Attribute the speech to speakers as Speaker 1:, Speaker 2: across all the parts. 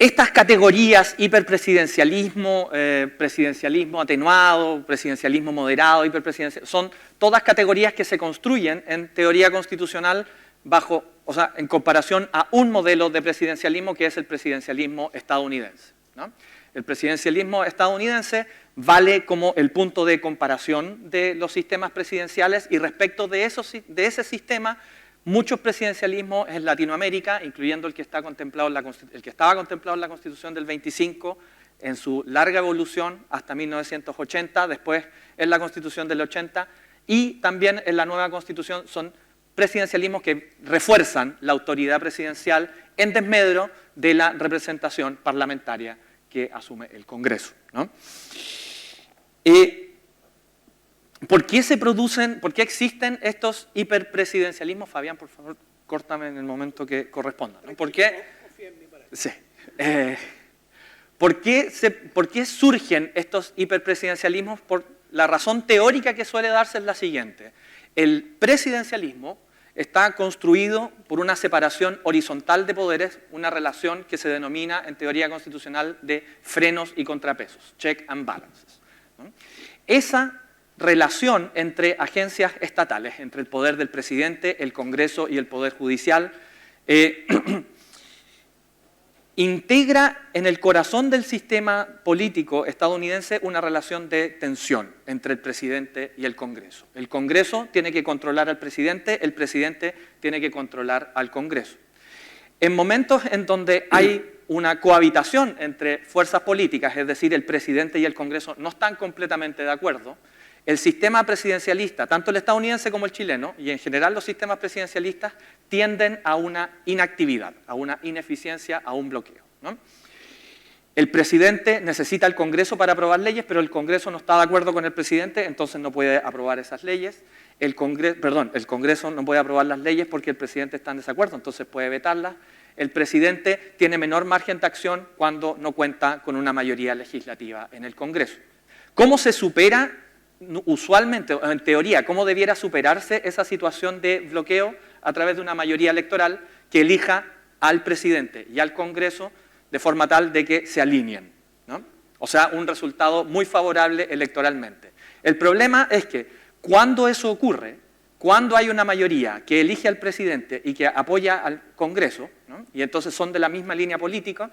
Speaker 1: Estas categorías, hiperpresidencialismo, presidencialismo atenuado, presidencialismo moderado, hiperpresidencialismo, son todas categorías que se construyen en teoría constitucional bajo, o sea, en comparación a un modelo de presidencialismo que es el presidencialismo estadounidense, ¿no? El presidencialismo estadounidense vale como el punto de comparación de los sistemas presidenciales y respecto de ese sistema, muchos presidencialismos en Latinoamérica, incluyendo el que estaba contemplado en la Constitución del 25, en su larga evolución hasta 1980, después en la Constitución del 80, y también en la nueva Constitución son presidencialismos que refuerzan la autoridad presidencial en desmedro de la representación parlamentaria que asume el Congreso, ¿no? ¿Por qué existen estos hiperpresidencialismos? Fabián, por favor, córtame en el momento que corresponda, ¿no? ¿Por qué? Sí. ¿Por qué surgen estos hiperpresidencialismos? Por la razón teórica que suele darse es la siguiente. El presidencialismo está construido por una separación horizontal de poderes, una relación que se denomina en teoría constitucional de frenos y contrapesos, check and balances, ¿no? Esa relación entre agencias estatales, entre el poder del presidente, el Congreso y el Poder Judicial, integra en el corazón del sistema político estadounidense una relación de tensión entre el presidente y el Congreso. El Congreso tiene que controlar al presidente, el presidente tiene que controlar al Congreso. En momentos en donde hay una cohabitación entre fuerzas políticas, es decir, el presidente y el Congreso no están completamente de acuerdo, el sistema presidencialista, tanto el estadounidense como el chileno, y en general los sistemas presidencialistas, tienden a una inactividad, a una ineficiencia, a un bloqueo, ¿no? El presidente necesita el Congreso para aprobar leyes, pero el Congreso no está de acuerdo con el presidente, entonces no puede aprobar esas leyes. El Congreso no puede aprobar las leyes porque el presidente está en desacuerdo, entonces puede vetarlas. El presidente tiene menor margen de acción cuando no cuenta con una mayoría legislativa en el Congreso. ¿Cómo se supera usualmente, o en teoría, cómo debiera superarse esa situación de bloqueo? A través de una mayoría electoral que elija al presidente y al Congreso de forma tal de que se alineen, ¿no? O sea, un resultado muy favorable electoralmente. El problema es que cuando eso ocurre, cuando hay una mayoría que elige al presidente y que apoya al Congreso, ¿no? Y entonces son de la misma línea política,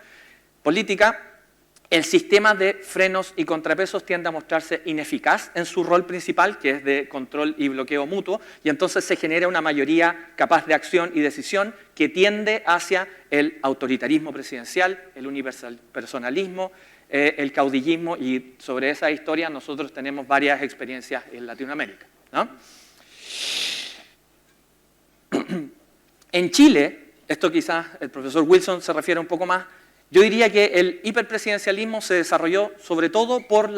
Speaker 1: el sistema de frenos y contrapesos tiende a mostrarse ineficaz en su rol principal, que es de control y bloqueo mutuo, y entonces se genera una mayoría capaz de acción y decisión que tiende hacia el autoritarismo presidencial, el unipersonalismo, el caudillismo, y sobre esa historia nosotros tenemos varias experiencias en Latinoamérica, ¿no? En Chile, esto quizás el profesor Wilson se refiere un poco más, yo diría que el hiperpresidencialismo se desarrolló sobre todo por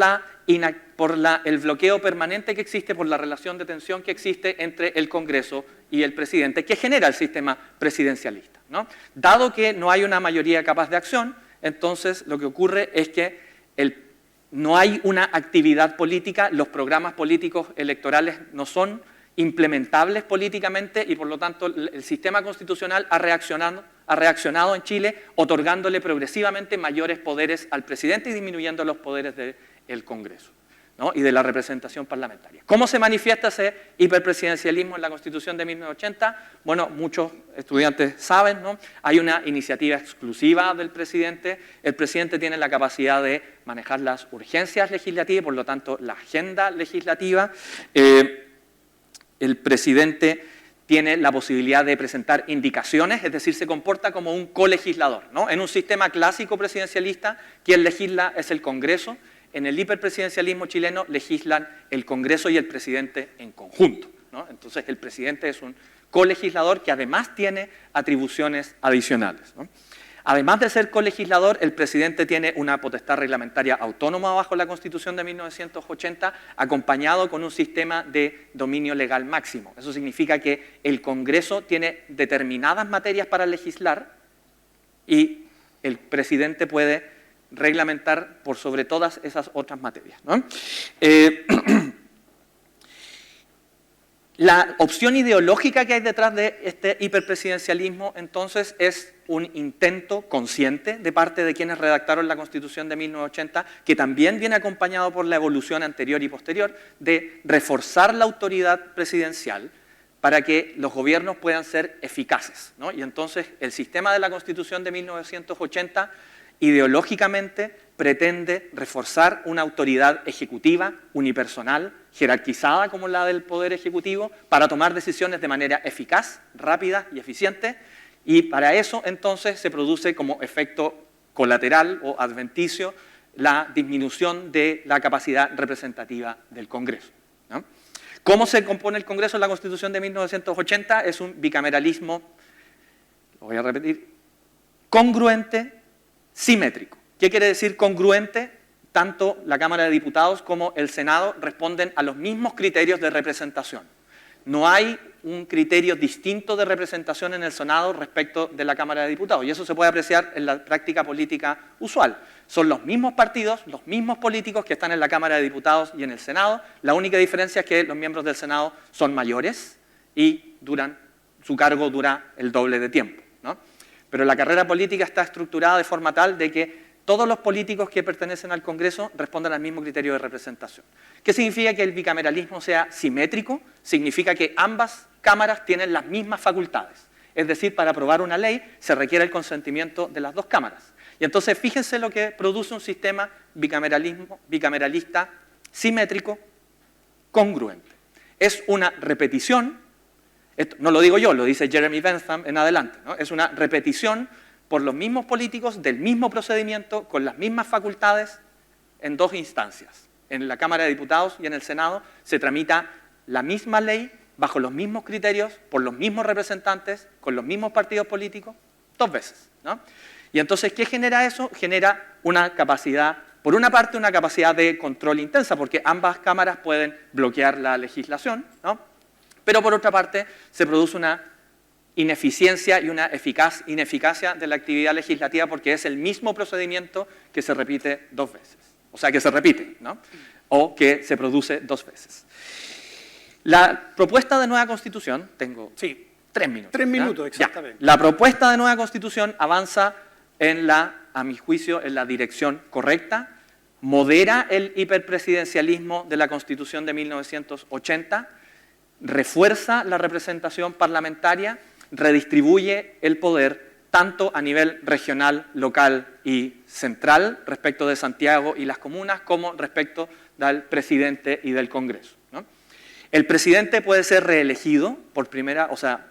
Speaker 1: el bloqueo permanente que existe, por la relación de tensión que existe entre el Congreso y el presidente, que genera el sistema presidencialista, ¿no? Dado que no hay una mayoría capaz de acción, entonces lo que ocurre es que no hay una actividad política, los programas políticos electorales no son implementables políticamente y por lo tanto el sistema constitucional ha reaccionado en Chile otorgándole progresivamente mayores poderes al presidente y disminuyendo los poderes del Congreso, ¿no? Y de la representación parlamentaria. ¿Cómo se manifiesta ese hiperpresidencialismo en la Constitución de 1980? Bueno, muchos estudiantes saben, ¿no? Hay una iniciativa exclusiva del presidente, el presidente tiene la capacidad de manejar las urgencias legislativas y por lo tanto la agenda legislativa. El presidente tiene la posibilidad de presentar indicaciones, es decir, se comporta como un colegislador, ¿no? En un sistema clásico presidencialista, quien legisla es el Congreso. En el hiperpresidencialismo chileno legislan el Congreso y el presidente en conjunto, ¿no? Entonces el presidente es un colegislador que además tiene atribuciones adicionales, ¿no? Además de ser colegislador, el presidente tiene una potestad reglamentaria autónoma bajo la Constitución de 1980, acompañado con un sistema de dominio legal máximo. Eso significa que el Congreso tiene determinadas materias para legislar y el presidente puede reglamentar por sobre todas esas otras materias, ¿no? La opción ideológica que hay detrás de este hiperpresidencialismo, entonces, es un intento consciente de parte de quienes redactaron la Constitución de 1980, que también viene acompañado por la evolución anterior y posterior, de reforzar la autoridad presidencial para que los gobiernos puedan ser eficaces, ¿no? Y entonces el sistema de la Constitución de 1980 ideológicamente pretende reforzar una autoridad ejecutiva, unipersonal, jerarquizada como la del Poder Ejecutivo, para tomar decisiones de manera eficaz, rápida y eficiente, y para eso entonces se produce como efecto colateral o adventicio la disminución de la capacidad representativa del Congreso, ¿no? ¿Cómo se compone el Congreso en la Constitución de 1980? Es un bicameralismo, lo voy a repetir, congruente, simétrico. ¿Qué quiere decir congruente? Tanto la Cámara de Diputados como el Senado responden a los mismos criterios de representación. No hay un criterio distinto de representación en el Senado respecto de la Cámara de Diputados, y eso se puede apreciar en la práctica política usual. Son los mismos partidos, los mismos políticos que están en la Cámara de Diputados y en el Senado. La única diferencia es que los miembros del Senado son mayores y su cargo dura el doble de tiempo, ¿no? Pero la carrera política está estructurada de forma tal de que todos los políticos que pertenecen al Congreso responden al mismo criterio de representación. ¿Qué significa que el bicameralismo sea simétrico? Significa que ambas cámaras tienen las mismas facultades. Es decir, para aprobar una ley se requiere el consentimiento de las dos cámaras. Y entonces fíjense lo que produce un sistema bicameralista simétrico, congruente. Es una repetición, esto no lo digo yo, lo dice Jeremy Bentham en adelante, ¿no? Es una repetición por los mismos políticos del mismo procedimiento, con las mismas facultades, en dos instancias. En la Cámara de Diputados y en el Senado se tramita la misma ley, bajo los mismos criterios, por los mismos representantes, con los mismos partidos políticos, dos veces, ¿no? Y entonces, ¿qué genera eso? Genera una capacidad, por una parte, una capacidad de control intensa, porque ambas cámaras pueden bloquear la legislación, ¿no? Pero por otra parte, se produce una ineficiencia y una ineficacia de la actividad legislativa, porque es el mismo procedimiento que se repite dos veces. O sea, que se repite, ¿no? O que se produce dos veces. La propuesta de nueva Constitución, tengo 3 minutos.
Speaker 2: 3 minutos, exactamente.
Speaker 1: Ya. La propuesta de nueva Constitución avanza a mi juicio, en la dirección correcta, modera el hiperpresidencialismo de la Constitución de 1980, refuerza la representación parlamentaria, redistribuye el poder tanto a nivel regional, local y central respecto de Santiago y las comunas, como respecto del presidente y del Congreso, ¿no? El presidente puede ser reelegido por primera, o sea,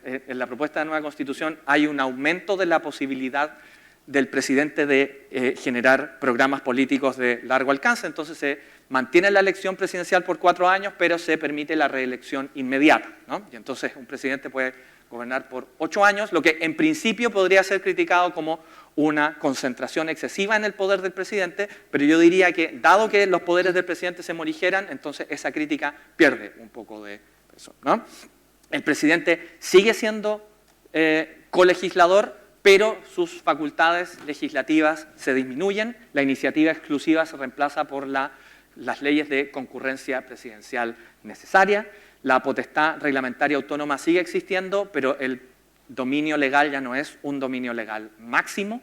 Speaker 1: en la propuesta de nueva Constitución hay un aumento de la posibilidad del presidente de generar programas políticos de largo alcance. Entonces se mantiene la elección presidencial por 4 años, pero se permite la reelección inmediata, ¿no? Y entonces un presidente puede gobernar por 8 años, lo que en principio podría ser criticado como una concentración excesiva en el poder del presidente, pero yo diría que, dado que los poderes del presidente se morigeran, entonces esa crítica pierde un poco de peso, ¿no? El presidente sigue siendo colegislador, pero sus facultades legislativas se disminuyen, la iniciativa exclusiva se reemplaza por las leyes de concurrencia presidencial necesaria, la potestad reglamentaria autónoma sigue existiendo, pero el dominio legal ya no es un dominio legal máximo.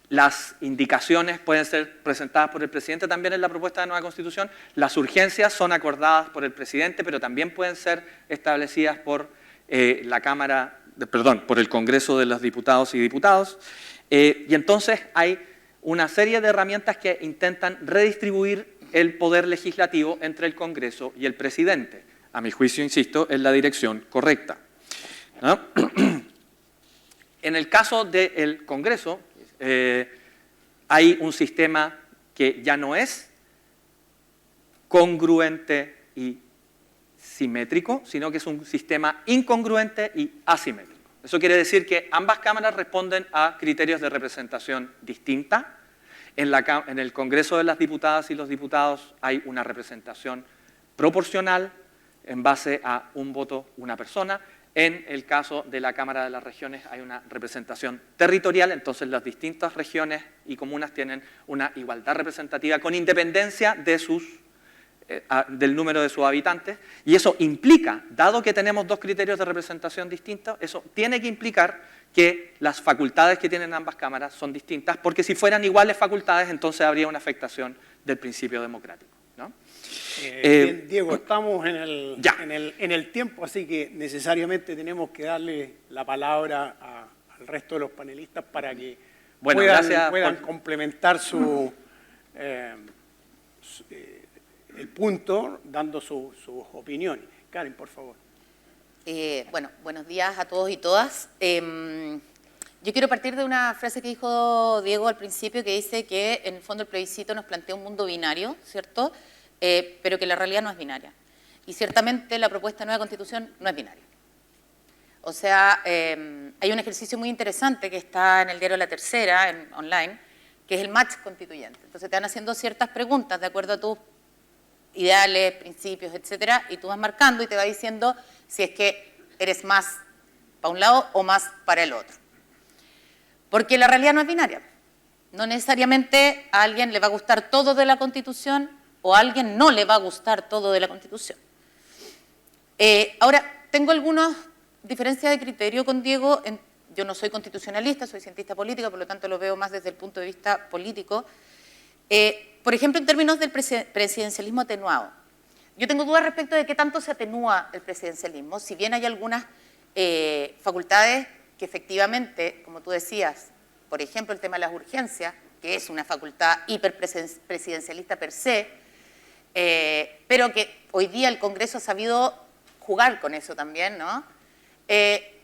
Speaker 1: Las indicaciones pueden ser presentadas por el presidente también en la propuesta de nueva Constitución, las urgencias son acordadas por el presidente, pero también pueden ser establecidas por por el Congreso de los Diputados y Diputadas, y entonces hay una serie de herramientas que intentan redistribuir el poder legislativo entre el Congreso y el presidente. A mi juicio, insisto, es la dirección correcta, ¿no? En el caso del Congreso, hay un sistema que ya no es congruente y simétrico, sino que es un sistema incongruente y asimétrico. Eso quiere decir que ambas cámaras responden a criterios de representación distinta. En el Congreso de las Diputadas y los Diputados hay una representación proporcional en base a un voto, una persona. En el caso de la Cámara de las Regiones hay una representación territorial, entonces las distintas regiones y comunas tienen una igualdad representativa con independencia de sus del número de sus habitantes, y eso implica, dado que tenemos dos criterios de representación distintos, eso tiene que implicar que las facultades que tienen ambas cámaras son distintas, porque si fueran iguales facultades, entonces habría una afectación del principio democrático, ¿no?
Speaker 2: Bien, Diego, estamos en el tiempo, así que necesariamente tenemos que darle la palabra al resto de los panelistas para que puedan complementar el punto, dando sus opiniones. Karen, por favor.
Speaker 3: Bueno, buenos días a todos y todas. Yo quiero partir de una frase que dijo Diego al principio, que dice que en el fondo el plebiscito nos plantea un mundo binario, ¿cierto? Pero que la realidad no es binaria. Y ciertamente la propuesta de nueva Constitución no es binaria. O sea, hay un ejercicio muy interesante que está en el diario La Tercera, online, que es el match constituyente. Entonces te van haciendo ciertas preguntas de acuerdo a tus ideales, principios, etcétera, y tú vas marcando y te va diciendo si es que eres más para un lado o más para el otro. Porque la realidad no es binaria. No necesariamente a alguien le va a gustar todo de la Constitución o a alguien no le va a gustar todo de la Constitución. Ahora, tengo algunas diferencias de criterio con Diego. Yo no soy constitucionalista, soy cientista política, por lo tanto lo veo más desde el punto de vista político. Por ejemplo, en términos del presidencialismo atenuado. Yo tengo dudas respecto de qué tanto se atenúa el presidencialismo, si bien hay algunas facultades que efectivamente, como tú decías, por ejemplo, el tema de las urgencias, que es una facultad hiperpresidencialista per se, pero que hoy día el Congreso ha sabido jugar con eso también, ¿no?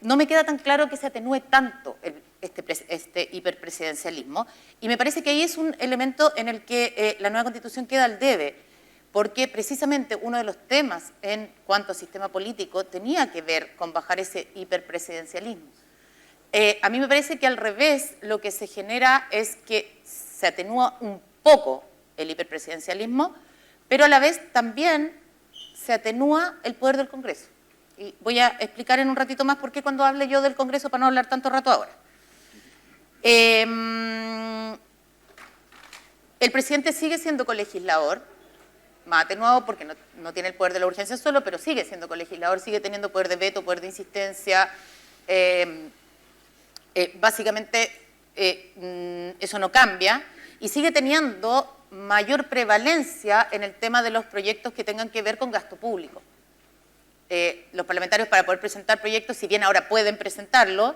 Speaker 3: No me queda tan claro que se atenúe tanto este hiperpresidencialismo, y me parece que ahí es un elemento en el que la nueva Constitución queda al debe, porque precisamente uno de los temas en cuanto a sistema político tenía que ver con bajar ese hiperpresidencialismo. A mí me parece que al revés lo que se genera es que se atenúa un poco el hiperpresidencialismo, pero a la vez también se atenúa el poder del Congreso. Y voy a explicar en un ratito más por qué cuando hable yo del Congreso, para no hablar tanto rato ahora. El presidente sigue siendo colegislador, más atenuado porque no tiene el poder de la urgencia solo, pero sigue siendo colegislador, sigue teniendo poder de veto, poder de insistencia. Básicamente eso no cambia, y sigue teniendo mayor prevalencia en el tema de los proyectos que tengan que ver con gasto público. Los parlamentarios, para poder presentar proyectos, si bien ahora pueden presentarlo,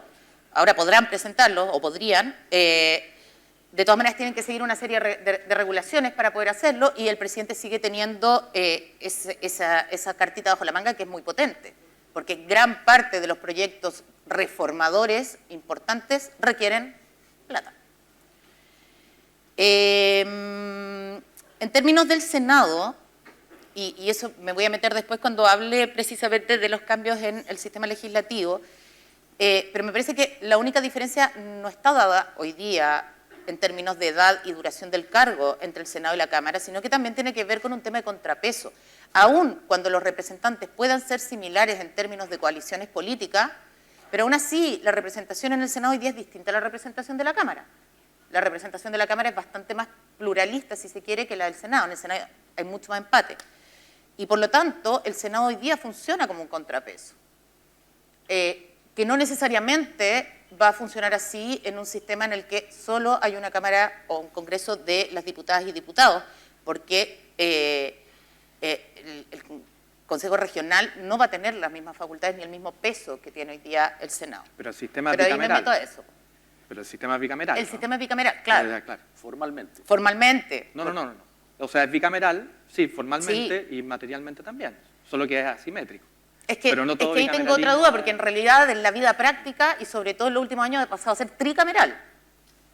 Speaker 3: ahora podrán presentarlo o podrían, de todas maneras tienen que seguir una serie de regulaciones para poder hacerlo, y el presidente sigue teniendo esa cartita bajo la manga, que es muy potente, porque gran parte de los proyectos reformadores importantes requieren plata. En términos del Senado, y eso me voy a meter después cuando hable precisamente de los cambios en el sistema legislativo, pero me parece que la única diferencia no está dada hoy día en términos de edad y duración del cargo entre el Senado y la Cámara, sino que también tiene que ver con un tema de contrapeso. Aún cuando los representantes puedan ser similares en términos de coaliciones políticas, pero aún así la representación en el Senado hoy día es distinta a la representación de la Cámara. La representación de la Cámara es bastante más pluralista, si se quiere, que la del Senado. En el Senado hay mucho más empate. Y por lo tanto, el Senado hoy día funciona como un contrapeso, que no necesariamente va a funcionar así en un sistema en el que solo hay una Cámara o un Congreso de las diputadas y diputados, porque el Consejo Regional no va a tener las mismas facultades ni el mismo peso que tiene hoy día el Senado.
Speaker 1: Pero el sistema es bicameral.
Speaker 3: Ahí me meto a eso.
Speaker 1: Pero el sistema es bicameral.
Speaker 3: El sistema es bicameral, claro.
Speaker 1: Claro.
Speaker 4: Formalmente.
Speaker 3: Formalmente.
Speaker 1: No. O sea, es bicameral, sí, formalmente y materialmente también, solo que es asimétrico.
Speaker 3: Es que,
Speaker 1: pero no todo
Speaker 3: ahí tengo otra duda, porque en realidad en la vida práctica y sobre todo en los últimos años ha pasado a ser tricameral.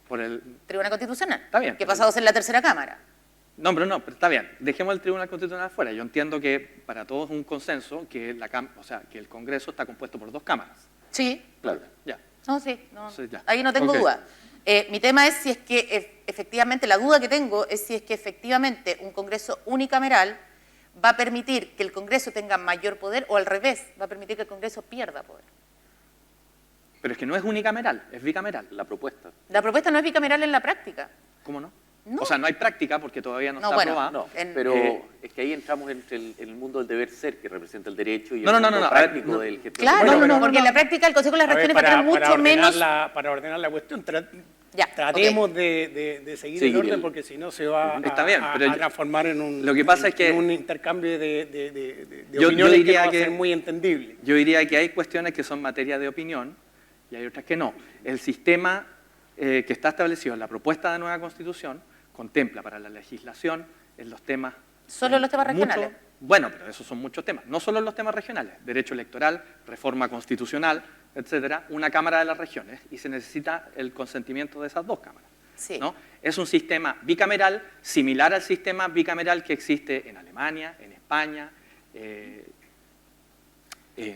Speaker 1: Por el
Speaker 3: Tribunal Constitucional.
Speaker 1: Está bien.
Speaker 3: Que ha pasado a ser la tercera Cámara.
Speaker 1: No, pero está bien. Dejemos el Tribunal Constitucional fuera. Yo entiendo que para todos es un consenso que el Congreso está compuesto por dos cámaras.
Speaker 3: Sí.
Speaker 1: Claro. Ya.
Speaker 3: No, sí. No,
Speaker 1: Sí, ya.
Speaker 3: ahí no tengo duda. Mi tema es si es que efectivamente, la duda que tengo es si es que efectivamente un Congreso unicameral va a permitir que el Congreso tenga mayor poder o al revés, va a permitir que el Congreso pierda poder.
Speaker 1: Pero es que no es unicameral, es bicameral.
Speaker 4: La propuesta.
Speaker 3: La propuesta no es bicameral en la práctica.
Speaker 1: ¿Cómo no? No. O sea, no hay práctica porque todavía no está aprobada.
Speaker 4: No, pero es que ahí entramos entre el mundo del deber ser, que representa el derecho, y el mundo práctico del que...
Speaker 3: Claro, porque en la práctica el Consejo de las Regiones va a tener mucho menos...
Speaker 2: Para ordenar la cuestión, tratemos de seguir el orden, porque si no se va a transformar en un,
Speaker 1: lo que pasa es que
Speaker 2: en un intercambio de opiniones que no va a ser muy entendible.
Speaker 1: Yo diría que hay cuestiones que son materia de opinión y hay otras que no. El sistema que está establecido en la propuesta de nueva Constitución contempla para la legislación en los temas...
Speaker 3: ¿Solo los temas regionales?
Speaker 1: Bueno, pero esos son muchos temas. No solo los temas regionales, derecho electoral, reforma constitucional, etcétera, una Cámara de las Regiones, y se necesita el consentimiento de esas dos cámaras.
Speaker 3: Sí.
Speaker 1: ¿No? Es un sistema bicameral similar al sistema bicameral que existe en Alemania, en España,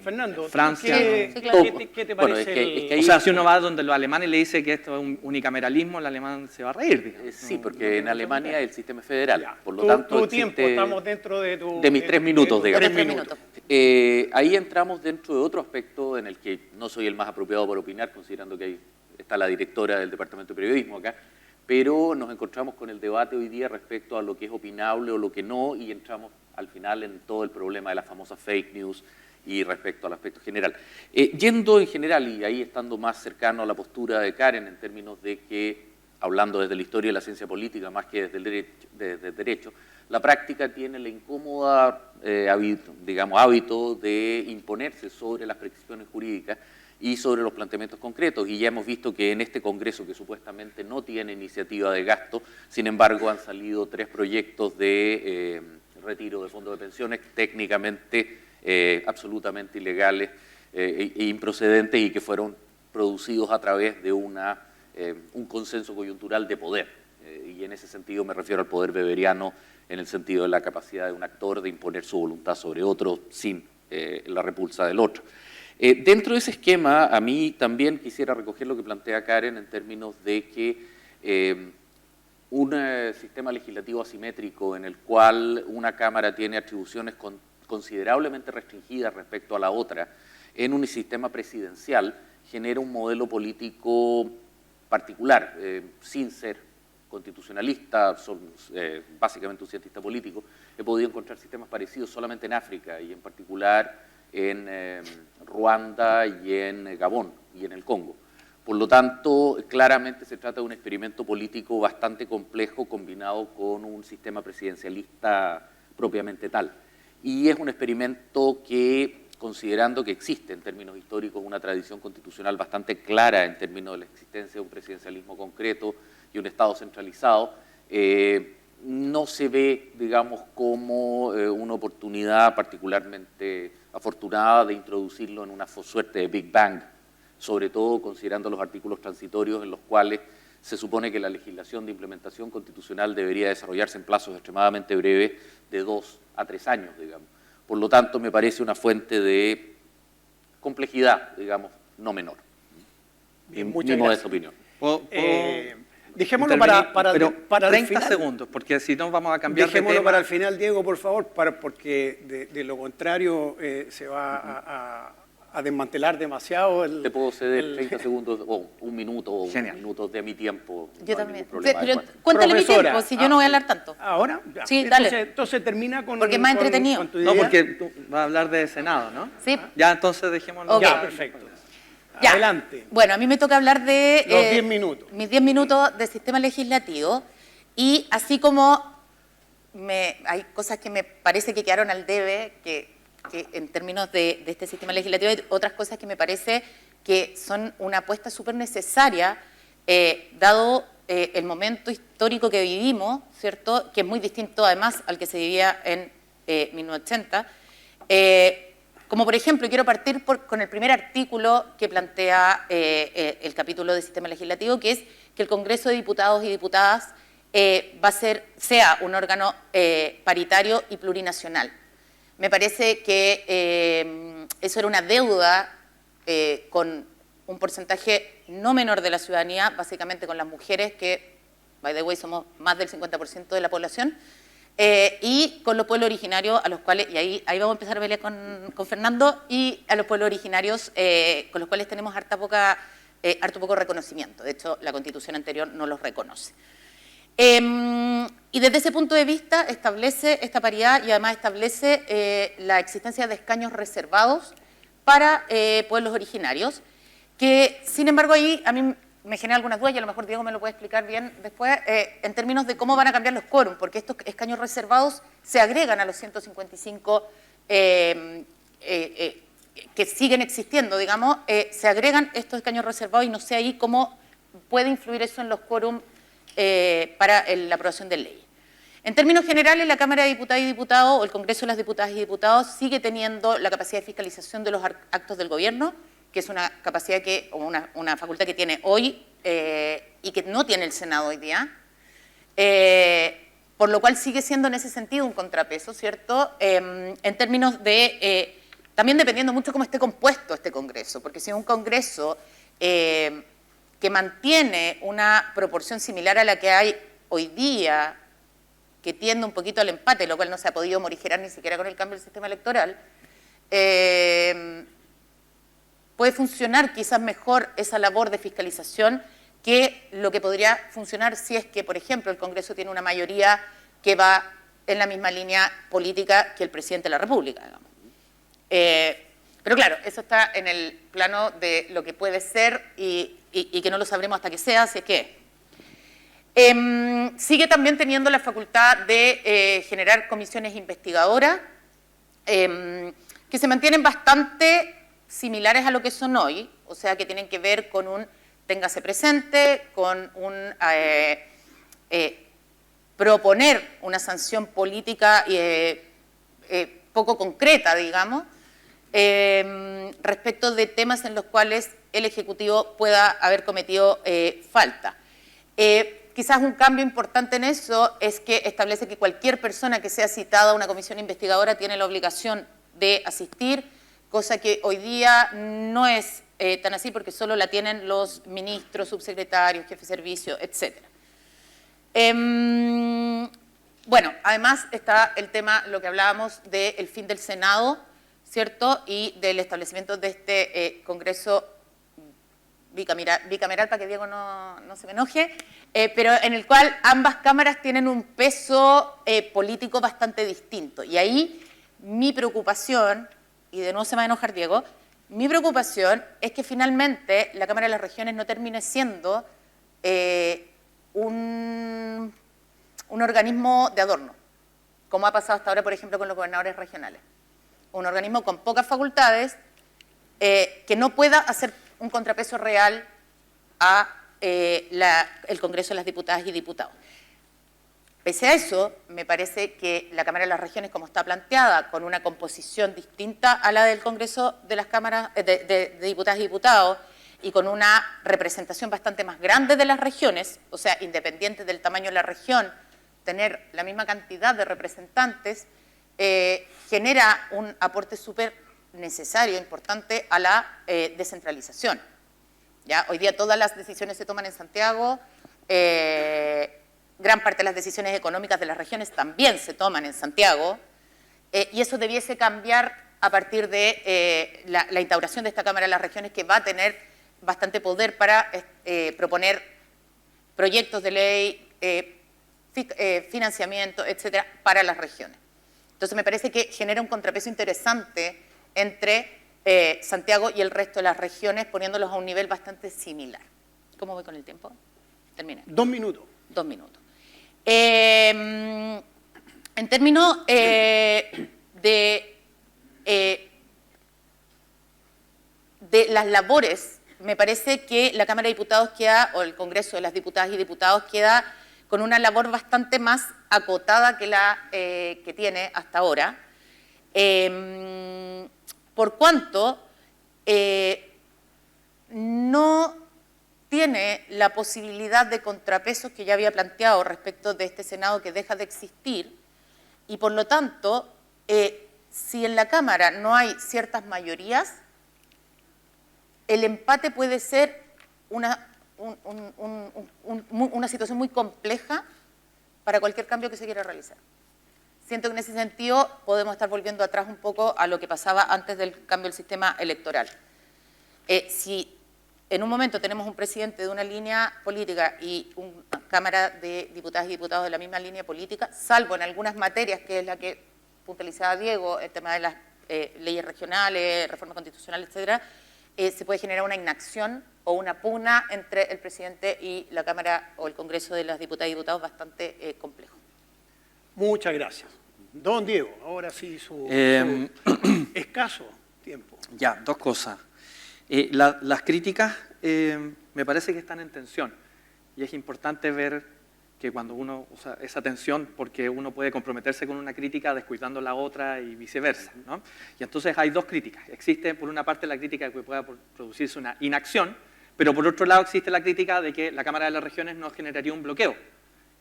Speaker 2: Fernando,
Speaker 1: Francia.
Speaker 2: ¿Qué te parece?
Speaker 1: O sea, si uno va donde los alemanes le dice que esto es un unicameralismo, el alemán se va a reír. Digamos.
Speaker 4: Sí, porque en Alemania el sistema es federal. Por lo tanto,
Speaker 2: tiempo, estamos dentro
Speaker 4: de mis 3 minutos, digamos.
Speaker 2: 3 minutos.
Speaker 4: Ahí entramos dentro de otro aspecto en el que no soy el más apropiado para opinar, considerando que ahí está la directora del Departamento de Periodismo acá, pero nos encontramos con el debate hoy día respecto a lo que es opinable o lo que no, y entramos al final en todo el problema de las famosas fake news y respecto al aspecto general. Yendo en general, y ahí estando más cercano a la postura de Karen en términos de que, hablando desde la historia de la ciencia política más que desde el derecho, la práctica tiene la incómoda hábito de imponerse sobre las prescripciones jurídicas y sobre los planteamientos concretos, y ya hemos visto que en este Congreso, que supuestamente no tiene iniciativa de gasto, sin embargo han salido 3 proyectos de retiro de fondos de pensiones técnicamente absolutamente ilegales e improcedentes, y que fueron producidos a través de un consenso coyuntural de poder. Y en ese sentido me refiero al poder weberiano, en el sentido de la capacidad de un actor de imponer su voluntad sobre otro sin la repulsa del otro. Dentro de ese esquema, a mí también quisiera recoger lo que plantea Karen en términos de que un sistema legislativo asimétrico en el cual una Cámara tiene atribuciones considerablemente restringidas respecto a la otra, en un sistema presidencial, genera un modelo político particular, sin ser constitucionalista, básicamente un cientista político. He podido encontrar sistemas parecidos solamente en África, y en particular en Ruanda y en Gabón y en el Congo. Por lo tanto, claramente se trata de un experimento político bastante complejo combinado con un sistema presidencialista propiamente tal. Y es un experimento que, considerando que existe en términos históricos una tradición constitucional bastante clara en términos de la existencia de un presidencialismo concreto y un Estado centralizado, no se ve, digamos, como una oportunidad particularmente afortunada de introducirlo en una suerte de Big Bang, sobre todo considerando los artículos transitorios en los cuales se supone que la legislación de implementación constitucional debería desarrollarse en plazos extremadamente breves, de 2 a 3 años, digamos. Por lo tanto, me parece una fuente de complejidad, digamos, no menor.
Speaker 2: Bien,
Speaker 4: mi modesta opinión.
Speaker 2: Dejémoslo para
Speaker 1: 30
Speaker 2: el final.
Speaker 1: segundos, porque si no vamos a cambiar
Speaker 2: Dejémoslo
Speaker 1: de tema.
Speaker 2: para el final, Diego, por favor, porque de lo contrario se va a desmantelar demasiado.
Speaker 4: Te puedo ceder 30 segundos, o un minuto, o
Speaker 1: Genial.
Speaker 4: un minuto de mi tiempo.
Speaker 3: Yo
Speaker 4: no
Speaker 3: también.
Speaker 4: Pero
Speaker 3: cuéntale mi tiempo, si yo no voy a hablar tanto.
Speaker 2: ¿Ahora? Ya.
Speaker 3: Sí, dale.
Speaker 2: Entonces termina con...
Speaker 3: Porque es más entretenido.
Speaker 2: Con tu idea.
Speaker 1: No, porque tú vas a hablar de Senado, ¿no?
Speaker 3: Sí.
Speaker 1: Ya, entonces dejémoslo.
Speaker 3: Ok.
Speaker 2: Ya, perfecto.
Speaker 3: Ya.
Speaker 2: Adelante.
Speaker 3: Bueno, a mí me toca hablar de...
Speaker 2: Los 10 minutos.
Speaker 3: Mis 10 minutos de sistema legislativo, y así como hay cosas que me parece que quedaron al debe, que en términos de este sistema legislativo, hay otras cosas que me parece que son una apuesta súper necesaria, dado el momento histórico que vivimos, ¿cierto?, que es muy distinto además al que se vivía en 1980. Como por ejemplo, quiero partir con el primer artículo que plantea el capítulo de sistema legislativo, que es que el Congreso de Diputados y Diputadas sea un órgano paritario y plurinacional. Me parece que eso era una deuda con un porcentaje no menor de la ciudadanía, básicamente con las mujeres, que, by the way, somos más del 50% de la población, y con los pueblos originarios, a los cuales, y ahí vamos a empezar a pelear con Fernando, y a los pueblos originarios con los cuales tenemos harto poco reconocimiento. De hecho, la Constitución anterior no los reconoce. Y desde ese punto de vista establece esta paridad y además establece la existencia de escaños reservados para pueblos originarios, que sin embargo ahí a mí me genera algunas dudas y a lo mejor Diego me lo puede explicar bien después, en términos de cómo van a cambiar los quórum, porque estos escaños reservados se agregan a los 155 que siguen existiendo, digamos, se agregan estos escaños reservados y no sé ahí cómo puede influir eso en los quórum para la aprobación de leyes. En términos generales, la Cámara de Diputadas y Diputados o el Congreso de las Diputadas y Diputados sigue teniendo la capacidad de fiscalización de los actos del gobierno, que es una capacidad o una facultad que tiene hoy y que no tiene el Senado hoy día, por lo cual sigue siendo en ese sentido un contrapeso, ¿cierto? En términos de, también dependiendo mucho cómo esté compuesto este Congreso, porque si es un Congreso que mantiene una proporción similar a la que hay hoy día, que tiende un poquito al empate, lo cual no se ha podido morigerar ni siquiera con el cambio del sistema electoral, puede funcionar quizás mejor esa labor de fiscalización que lo que podría funcionar si es que, por ejemplo, el Congreso tiene una mayoría que va en la misma línea política que el presidente de la República, digamos. Pero claro, eso está en el plano de lo que puede ser y que no lo sabremos hasta que sea, así es que sigue también teniendo la facultad de generar comisiones investigadoras que se mantienen bastante similares a lo que son hoy, o sea, que tienen que ver con un téngase presente, con un proponer una sanción política poco concreta, digamos, respecto de temas en los cuales el Ejecutivo pueda haber cometido falta. Quizás un cambio importante en eso es que establece que cualquier persona que sea citada a una comisión investigadora tiene la obligación de asistir, cosa que hoy día no es tan así porque solo la tienen los ministros, subsecretarios, jefes de servicio, etc. Bueno, además está el tema, lo que hablábamos del fin del Senado, ¿cierto? Y del establecimiento de este Congreso bicameral, para que Diego no se me enoje, pero en el cual ambas cámaras tienen un peso político bastante distinto. Y ahí mi preocupación, y de nuevo se me va a enojar Diego, mi preocupación es que finalmente la Cámara de las Regiones no termine siendo un organismo de adorno, como ha pasado hasta ahora, por ejemplo, con los gobernadores regionales. Un organismo con pocas facultades que no pueda hacer un contrapeso real a el Congreso de las Diputadas y Diputados. Pese a eso, me parece que la Cámara de las Regiones, como está planteada, con una composición distinta a la del Congreso de las Cámaras de Diputadas y Diputados y con una representación bastante más grande de las regiones, o sea, independiente del tamaño de la región, tener la misma cantidad de representantes, genera un aporte súper necesario, importante a la descentralización. ¿Ya? Hoy día todas las decisiones se toman en Santiago, gran parte de las decisiones económicas de las regiones también se toman en Santiago, y eso debiese cambiar a partir de la instauración de esta Cámara de las Regiones, que va a tener bastante poder para proponer proyectos de ley, financiamiento, etcétera, para las regiones. Entonces me parece que genera un contrapeso interesante entre Santiago y el resto de las regiones, poniéndolos a un nivel bastante similar. ¿Cómo voy con el tiempo? Termine.
Speaker 2: 2 minutos.
Speaker 3: 2 minutos. En términos de las labores, me parece que la Cámara de Diputados queda, o el Congreso de las Diputadas y Diputados queda con una labor bastante más acotada que la que tiene hasta ahora, por cuanto no tiene la posibilidad de contrapesos que ya había planteado respecto de este Senado que deja de existir, y por lo tanto, si en la Cámara no hay ciertas mayorías, el empate puede ser una situación muy compleja para cualquier cambio que se quiera realizar. Siento que en ese sentido podemos estar volviendo atrás un poco a lo que pasaba antes del cambio del sistema electoral. Si en un momento tenemos un presidente de una línea política y una Cámara de Diputadas y Diputados de la misma línea política, salvo en algunas materias, que es la que puntualizaba Diego, el tema de las leyes regionales, reforma constitucional, etcétera, se puede generar una inacción o una pugna entre el presidente y la Cámara o el Congreso de las Diputadas y Diputados bastante complejo.
Speaker 2: Muchas gracias. Don Diego, ahora sí su escaso tiempo.
Speaker 1: Ya, dos cosas. Las críticas me parece que están en tensión y es importante ver que cuando uno usa esa tensión, porque uno puede comprometerse con una crítica descuidando la otra y viceversa, ¿no? Y entonces hay dos críticas. Existe por una parte la crítica de que pueda producirse una inacción, pero por otro lado existe la crítica de que la Cámara de las Regiones no generaría un bloqueo.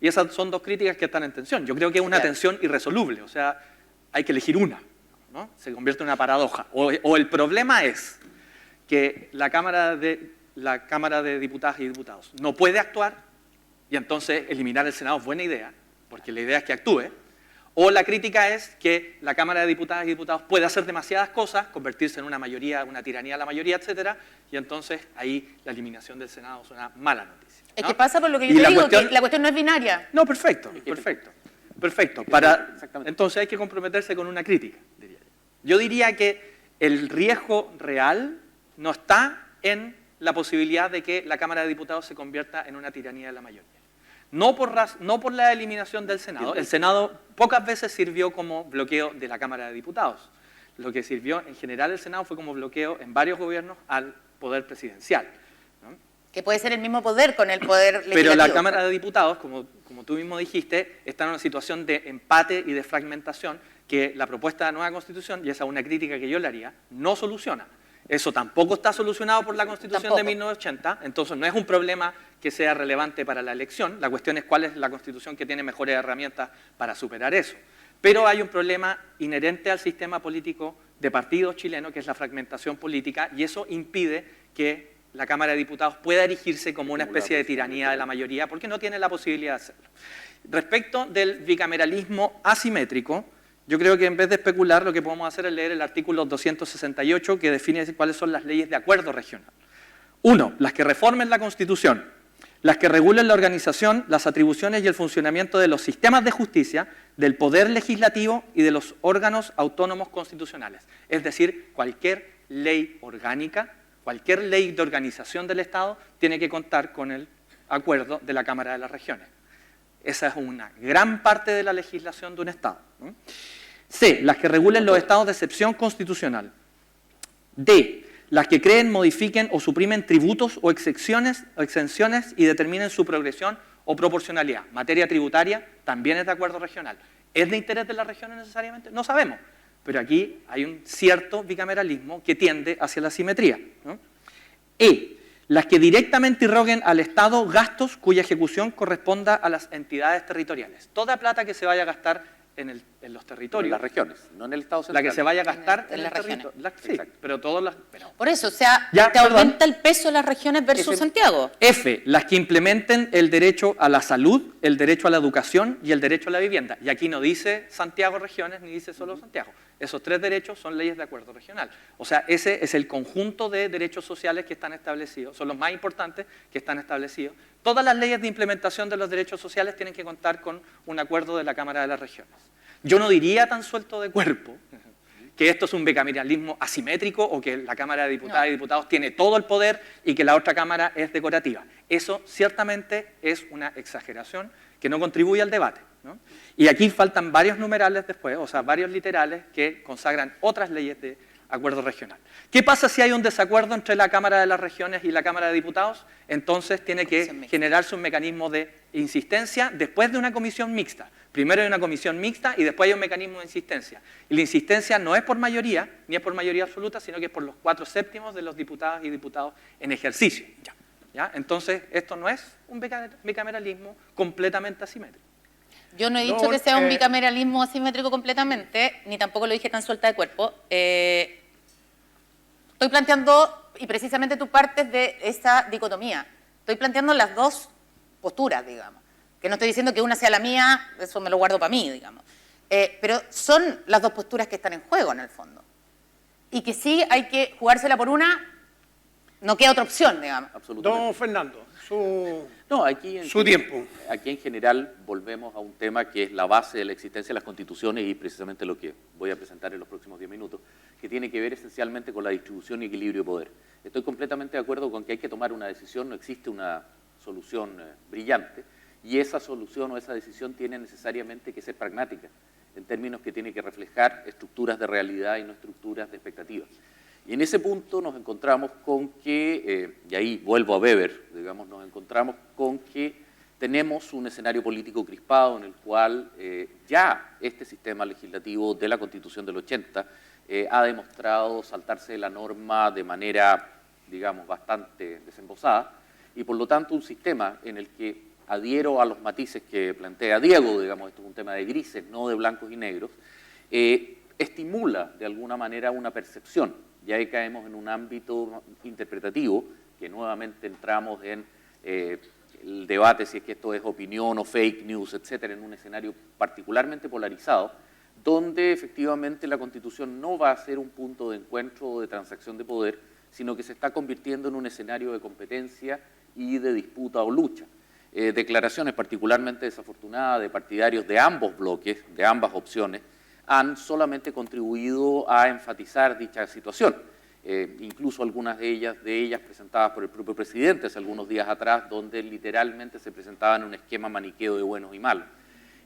Speaker 1: Y esas son dos críticas que están en tensión. Yo creo que es una tensión irresoluble, o sea, hay que elegir una, ¿no? Se convierte en una paradoja. O el problema es que la Cámara de Diputadas y Diputados no puede actuar y entonces eliminar el Senado es buena idea, porque la idea es que actúe, o la crítica es que la Cámara de Diputadas y Diputados puede hacer demasiadas cosas, convertirse en una mayoría, una tiranía de la mayoría, etcétera, y entonces ahí la eliminación del Senado es una mala noticia, ¿no?
Speaker 3: Es que pasa por lo que yo te digo, que la cuestión no es binaria.
Speaker 1: No, perfecto. Entonces hay que comprometerse con una crítica, diría yo. Yo diría que el riesgo real no está en la posibilidad de que la Cámara de Diputados se convierta en una tiranía de la mayoría. No por la eliminación del Senado. El Senado pocas veces sirvió como bloqueo de la Cámara de Diputados. Lo que sirvió en general el Senado fue como bloqueo en varios gobiernos al poder presidencial, ¿no?
Speaker 3: Que puede ser el mismo poder con el poder legislativo.
Speaker 1: Pero la Cámara de Diputados, como tú mismo dijiste, está en una situación de empate y de fragmentación que la propuesta de nueva Constitución, y esa es una crítica que yo le haría, no soluciona. Eso tampoco está solucionado por la Constitución de 1980, entonces no es un problema que sea relevante para la elección. La cuestión es cuál es la Constitución que tiene mejores herramientas para superar eso. Pero hay un problema inherente al sistema político de partidos chileno, que es la fragmentación política, y eso impide que la Cámara de Diputados pueda erigirse como una especie de tiranía de la mayoría, porque no tiene la posibilidad de hacerlo. Respecto del bicameralismo asimétrico, yo creo que en vez de especular, lo que podemos hacer es leer el artículo 268, que define cuáles son las leyes de acuerdo regional. 1. Las que reformen la Constitución, las que regulen la organización, las atribuciones y el funcionamiento de los sistemas de justicia, del poder legislativo y de los órganos autónomos constitucionales. Es decir, cualquier ley orgánica, cualquier ley de organización del Estado tiene que contar con el acuerdo de la Cámara de las Regiones. Esa es una gran parte de la legislación de un Estado, ¿no? C. Las que regulen los estados de excepción constitucional. D. Las que creen, modifiquen o suprimen tributos o exenciones y determinen su progresión o proporcionalidad. Materia tributaria también es de acuerdo regional. ¿Es de interés de las regiones necesariamente? No sabemos, pero aquí hay un cierto bicameralismo que tiende hacia la simetría, ¿no? E. Las que directamente irroguen al Estado gastos cuya ejecución corresponda a las entidades territoriales. Toda plata que se vaya a gastar en los territorios.
Speaker 4: En las regiones, no en el Estado central.
Speaker 1: La que se vaya a gastar
Speaker 3: en las regiones.
Speaker 1: Sí, pero todas las...
Speaker 3: Por eso, o sea, te aumenta el peso de las regiones versus Santiago.
Speaker 1: F, las que implementen el derecho a la salud, el derecho a la educación y el derecho a la vivienda. Y aquí no dice Santiago regiones ni dice solo Santiago. Esos tres derechos son leyes de acuerdo regional. O sea, ese es el conjunto de derechos sociales que están establecidos, son los más importantes que están establecidos. Todas las leyes de implementación de los derechos sociales tienen que contar con un acuerdo de la Cámara de las Regiones. Yo no diría tan suelto de cuerpo que esto es un bicameralismo asimétrico o que la Cámara de Diputadas y Diputados tiene todo el poder y que la otra Cámara es decorativa. Eso ciertamente es una exageración que no contribuye al debate, ¿no? Y aquí faltan varios numerales después, o sea, varios literales que consagran otras leyes de acuerdo regional. ¿Qué pasa si hay un desacuerdo entre la Cámara de las Regiones y la Cámara de Diputados? Entonces tiene que generarse un mecanismo de insistencia después de una comisión mixta. Primero hay una comisión mixta y después hay un mecanismo de insistencia. Y la insistencia no es por mayoría, ni es por mayoría absoluta, sino que es por los 4/7 de los diputadas y diputados en ejercicio. ¿Ya? Entonces, esto no es un bicameralismo completamente asimétrico.
Speaker 3: Yo no he dicho que sea un bicameralismo asimétrico completamente, ni tampoco lo dije tan suelta de cuerpo. Estoy planteando, y precisamente tú partes de esa dicotomía, estoy planteando las dos posturas, digamos. Que no estoy diciendo que una sea la mía, eso me lo guardo para mí, digamos. Pero son las dos posturas que están en juego, en el fondo. Y que sí hay que jugársela por una, No queda otra opción, digamos.
Speaker 2: Don Fernando, su tiempo.
Speaker 4: Aquí en general volvemos a un tema que es la base de la existencia de las constituciones y precisamente lo que voy a presentar en los próximos 10 minutos, que tiene que ver esencialmente con la distribución y equilibrio de poder. Estoy completamente de acuerdo con que hay que tomar una decisión, no existe una solución brillante, y esa solución o esa decisión tiene necesariamente que ser pragmática, en términos que tiene que reflejar estructuras de realidad y no estructuras de expectativas. Y en ese punto nos encontramos con que, y ahí vuelvo a Weber, digamos, nos encontramos con que tenemos un escenario político crispado en el cual ya este sistema legislativo de la Constitución del 80 ha demostrado saltarse de la norma de manera, digamos, bastante desembosada, y por lo tanto un sistema en el que adhiero a los matices que plantea Diego, digamos, esto es un tema de grises, no de blancos y negros, estimula de alguna manera una percepción. Ya ahí caemos en un ámbito interpretativo, que nuevamente entramos en el debate si es que esto es opinión o fake news, etcétera, en un escenario particularmente polarizado, donde efectivamente la Constitución no va a ser un punto de encuentro o de transacción de poder, sino que se está convirtiendo en un escenario de competencia y de disputa o lucha. Declaraciones particularmente desafortunadas de partidarios de ambos bloques, de ambas opciones, han solamente contribuido a enfatizar dicha situación. Incluso algunas de ellas presentadas por el propio presidente hace algunos días atrás, donde literalmente se presentaban un esquema maniqueo de buenos y malos.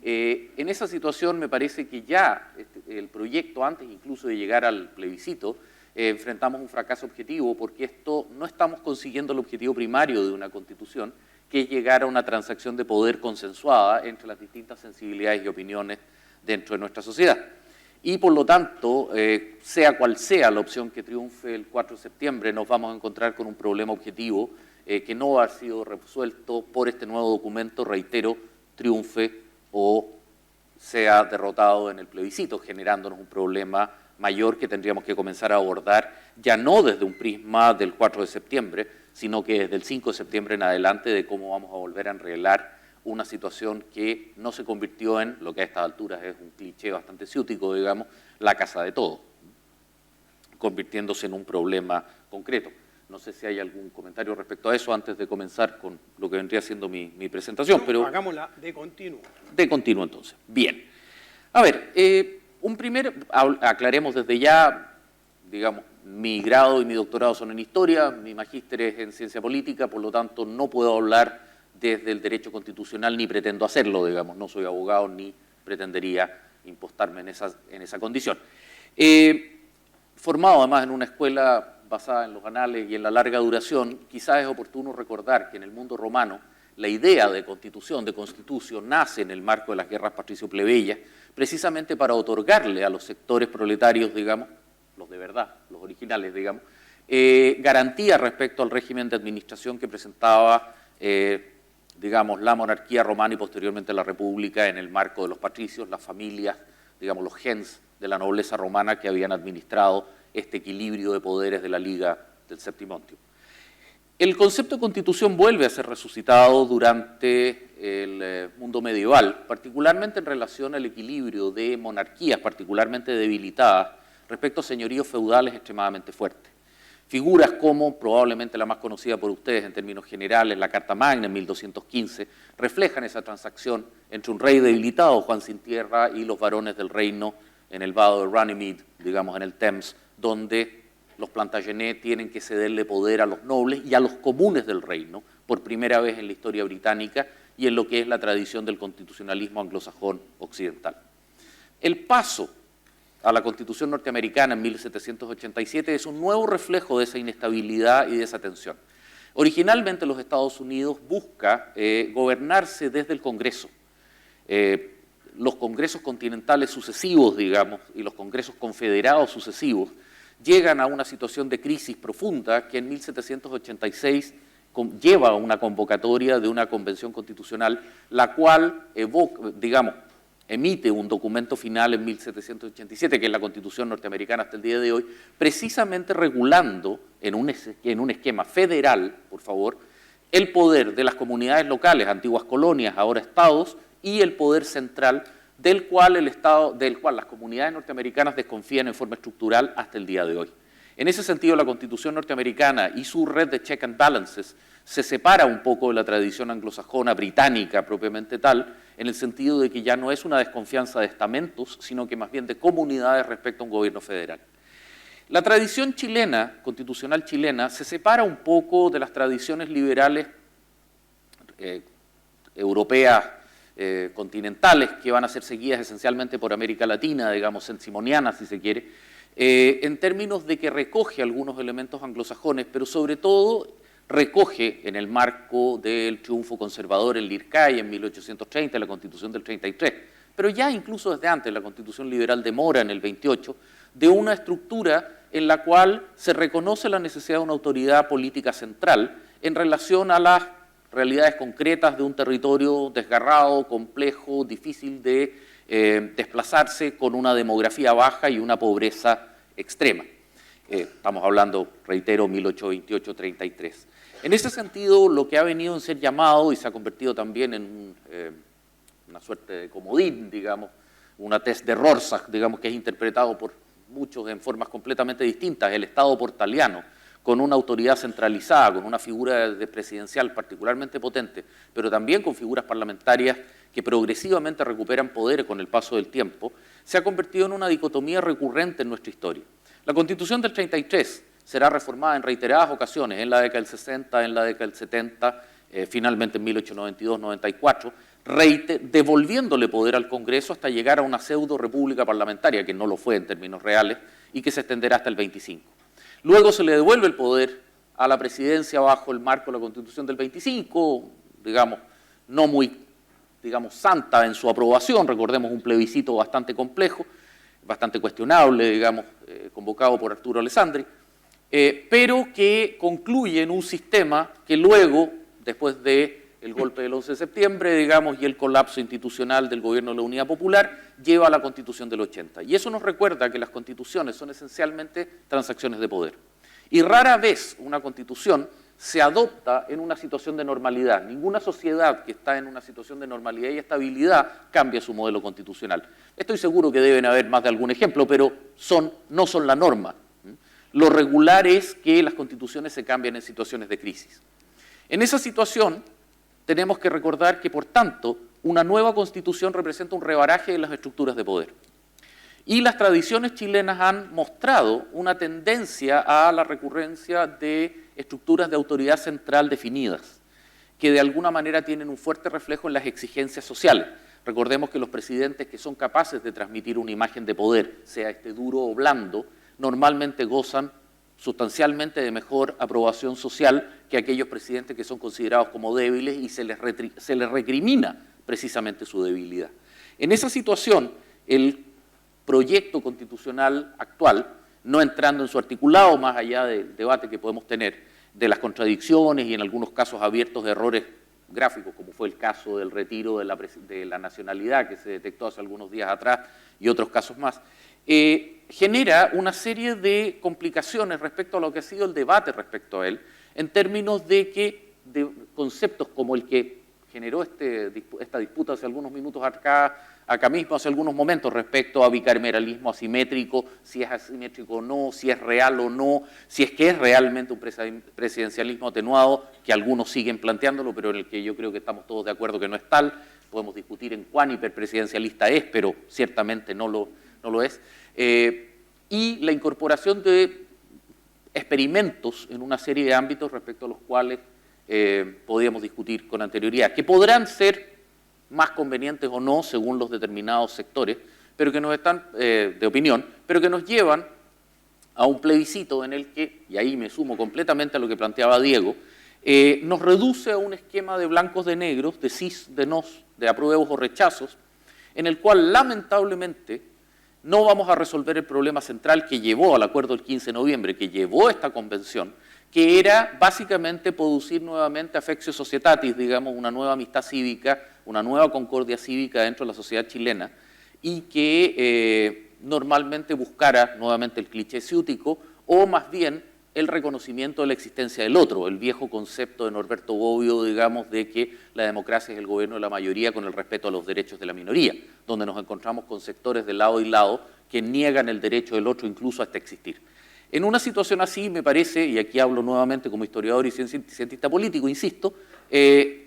Speaker 4: En esa situación me parece que ya el proyecto, antes incluso de llegar al plebiscito, enfrentamos un fracaso objetivo, porque esto no estamos consiguiendo el objetivo primario de una Constitución, que es llegar a una transacción de poder consensuada entre las distintas sensibilidades y opiniones dentro de nuestra sociedad. Y por lo tanto, sea cual sea la opción que triunfe el 4 de septiembre, nos vamos a encontrar con un problema objetivo que no ha sido resuelto por este nuevo documento, reitero, triunfe o sea derrotado en el plebiscito, generándonos un problema mayor que tendríamos que comenzar a abordar ya no desde un prisma del 4 de septiembre, sino que desde el 5 de septiembre en adelante, de cómo vamos a volver a enreglar una situación que no se convirtió en, lo que a estas alturas es un cliché bastante ciútico, digamos, la casa de todo, convirtiéndose en un problema concreto. No sé si hay algún comentario respecto a eso antes de comenzar con lo que vendría siendo mi presentación.
Speaker 2: No,
Speaker 4: pero
Speaker 2: hagámosla de continuo.
Speaker 4: De continuo, entonces. Bien. A ver, aclaremos desde ya, digamos, mi grado y mi doctorado son en Historia, mi magíster es en Ciencia Política, por lo tanto no puedo hablar desde el derecho constitucional, ni pretendo hacerlo, digamos, no soy abogado ni pretendería impostarme en esa condición. Formado además en una escuela basada en los anales y en la larga duración, quizás es oportuno recordar que en el mundo romano la idea de constitución, de constitucio, nace en el marco de las guerras patricio-plebeyas, precisamente para otorgarle a los sectores proletarios, digamos, los de verdad, los originales, digamos, garantía respecto al régimen de administración que presentaba digamos, la monarquía romana y posteriormente la república en el marco de los patricios, las familias, digamos, los gens de la nobleza romana que habían administrado este equilibrio de poderes de la Liga del Septimontio. El concepto de constitución vuelve a ser resucitado durante el mundo medieval, particularmente en relación al equilibrio de monarquías particularmente debilitadas respecto a señoríos feudales extremadamente fuertes. Figuras como, probablemente la más conocida por ustedes en términos generales, la Carta Magna en 1215, reflejan esa transacción entre un rey debilitado, Juan sin tierra, y los varones del reino en el vado de Runnymede, digamos en el Thames, donde los Plantagenet tienen que cederle poder a los nobles y a los comunes del reino, por primera vez en la historia británica y en lo que es la tradición del constitucionalismo anglosajón occidental. El paso a la Constitución norteamericana en 1787 es un nuevo reflejo de esa inestabilidad y de esa tensión. Originalmente los Estados Unidos busca gobernarse desde el Congreso. Los congresos continentales sucesivos, digamos, y los congresos confederados sucesivos llegan a una situación de crisis profunda que en 1786 lleva a una convocatoria de una convención constitucional, la cual emite un documento final en 1787, que es la Constitución norteamericana hasta el día de hoy, precisamente regulando en un esquema federal, por favor, el poder de las comunidades locales, antiguas colonias, ahora estados, y el poder central del cual las comunidades norteamericanas desconfían en forma estructural hasta el día de hoy. En ese sentido, la Constitución norteamericana y su red de check and balances se separa un poco de la tradición anglosajona británica propiamente tal, en el sentido de que ya no es una desconfianza de estamentos, sino que más bien de comunidades respecto a un gobierno federal. La tradición chilena, constitucional chilena, se separa un poco de las tradiciones liberales europeas continentales, que van a ser seguidas esencialmente por América Latina, digamos, sensimonianas si se quiere, en términos de que recoge algunos elementos anglosajones, pero sobre todo recoge en el marco del triunfo conservador en Lircay en 1830, la Constitución del 33, pero ya incluso desde antes, la Constitución liberal de Mora en el 28, de una estructura en la cual se reconoce la necesidad de una autoridad política central en relación a las realidades concretas de un territorio desgarrado, complejo, difícil de desplazarse, con una demografía baja y una pobreza extrema. Estamos hablando, reitero, 1828-33. En ese sentido, lo que ha venido en ser llamado y se ha convertido también en una suerte de comodín, digamos, una test de Rorschach, digamos, que es interpretado por muchos en formas completamente distintas, el Estado portaliano, con una autoridad centralizada, con una figura presidencial particularmente potente, pero también con figuras parlamentarias que progresivamente recuperan poder con el paso del tiempo, se ha convertido en una dicotomía recurrente en nuestra historia. La Constitución del 33 será reformada en reiteradas ocasiones, en la década del 60, en la década del 70, finalmente en 1892-94, devolviéndole poder al Congreso hasta llegar a una pseudo república parlamentaria, que no lo fue en términos reales, y que se extenderá hasta el 25. Luego se le devuelve el poder a la presidencia bajo el marco de la Constitución del 25, digamos, no muy, digamos, santa en su aprobación, recordemos un plebiscito bastante complejo, bastante cuestionable, digamos, convocado por Arturo Alessandri, pero que concluye en un sistema que luego, después del golpe del 11 de septiembre, digamos, y el colapso institucional del gobierno de la Unidad Popular, lleva a la Constitución del 80. Y eso nos recuerda que las constituciones son esencialmente transacciones de poder. Y rara vez una constitución se adopta en una situación de normalidad. Ninguna sociedad que está en una situación de normalidad y estabilidad cambia su modelo constitucional. Estoy seguro que deben haber más de algún ejemplo, pero no son la norma. Lo regular es que las constituciones se cambian en situaciones de crisis. En esa situación tenemos que recordar que, por tanto, una nueva constitución representa un rebaraje de las estructuras de poder. Y las tradiciones chilenas han mostrado una tendencia a la recurrencia de estructuras de autoridad central definidas, que de alguna manera tienen un fuerte reflejo en las exigencias sociales. Recordemos que los presidentes que son capaces de transmitir una imagen de poder, sea duro o blando, normalmente gozan sustancialmente de mejor aprobación social que aquellos presidentes que son considerados como débiles y se les recrimina precisamente su debilidad. En esa situación, el proyecto constitucional actual, no entrando en su articulado más allá del debate que podemos tener de las contradicciones y en algunos casos abiertos de errores gráficos, como fue el caso del retiro de la nacionalidad que se detectó hace algunos días atrás y otros casos más, genera una serie de complicaciones respecto a lo que ha sido el debate respecto a él, en términos de conceptos como el que generó esta disputa hace algunos minutos acá mismo, hace algunos momentos, respecto a bicameralismo asimétrico, si es asimétrico o no, si es real o no, si es que es realmente un presidencialismo atenuado, que algunos siguen planteándolo, pero en el que yo creo que estamos todos de acuerdo que no es tal. Podemos discutir en cuán hiperpresidencialista es, pero ciertamente no lo es. Y la incorporación de experimentos en una serie de ámbitos respecto a los cuales podríamos discutir con anterioridad, que podrán ser más convenientes o no según los determinados sectores, pero que nos están, de opinión, pero que nos llevan a un plebiscito en el que, y ahí me sumo completamente a lo que planteaba Diego, nos reduce a un esquema de blancos, de negros, de sís, de nos, de apruebos o rechazos, en el cual lamentablemente no vamos a resolver el problema central que llevó al acuerdo del 15 de noviembre, que llevó a esta convención, que era básicamente producir nuevamente affectio societatis, digamos, una nueva amistad cívica, una nueva concordia cívica dentro de la sociedad chilena, y que normalmente buscara nuevamente el cliché ciútico, o más bien el reconocimiento de la existencia del otro, el viejo concepto de Norberto Bobbio, digamos, de que la democracia es el gobierno de la mayoría con el respeto a los derechos de la minoría, donde nos encontramos con sectores de lado y lado que niegan el derecho del otro incluso hasta existir. En una situación así, me parece, y aquí hablo nuevamente como historiador y cientista político, insisto,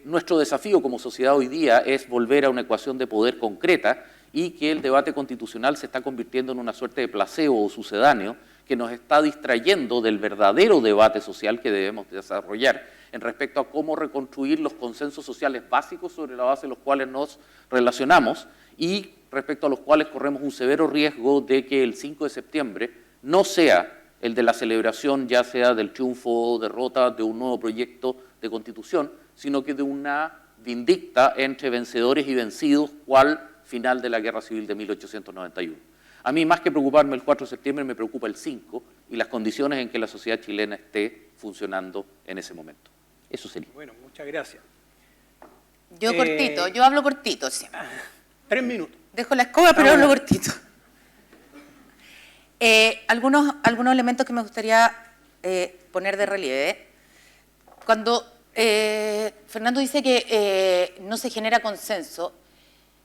Speaker 4: nuestro desafío como sociedad hoy día es volver a una ecuación de poder concreta y que el debate constitucional se está convirtiendo en una suerte de placebo o sucedáneo que nos está distrayendo del verdadero debate social que debemos desarrollar en respecto a cómo reconstruir los consensos sociales básicos sobre la base de los cuales nos relacionamos y respecto a los cuales corremos un severo riesgo de que el 5 de septiembre no sea el de la celebración ya sea del triunfo o derrota de un nuevo proyecto de constitución, sino que de una vindicta entre vencedores y vencidos, cual final de la Guerra Civil de 1891. A mí, más que preocuparme el 4 de septiembre, me preocupa el 5 y las condiciones en que la sociedad chilena esté funcionando en ese momento. Eso sería.
Speaker 2: Bueno, muchas gracias.
Speaker 3: Yo cortito, yo hablo cortito siempre.
Speaker 2: 3 minutos.
Speaker 3: Dejo la escoba, pero hablo cortito. Algunos elementos que me gustaría poner de relieve. Cuando Fernando dice que no se genera consenso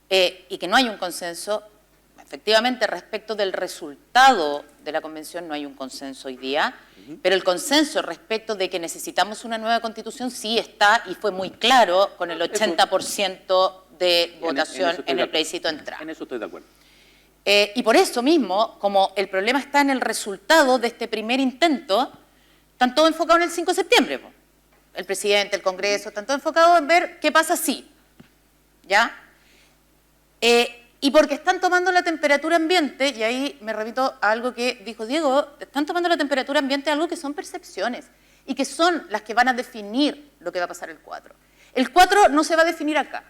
Speaker 3: y que no hay un consenso, efectivamente respecto del resultado de la convención no hay un consenso hoy día, pero el consenso respecto de que necesitamos una nueva constitución sí está y fue muy claro con el 80% de votación en el plebiscito de entrada.
Speaker 4: En eso estoy de acuerdo.
Speaker 3: Y por eso mismo, como el problema está en el resultado de este primer intento, están todos enfocados en el 5 de septiembre. El presidente, el Congreso, están todos enfocados en ver qué pasa si. ¿Ya? Y porque están tomando la temperatura ambiente, y ahí me remito a algo que dijo Diego, están tomando la temperatura ambiente, algo que son percepciones, y que son las que van a definir lo que va a pasar el 4. El 4 no se va a definir acá.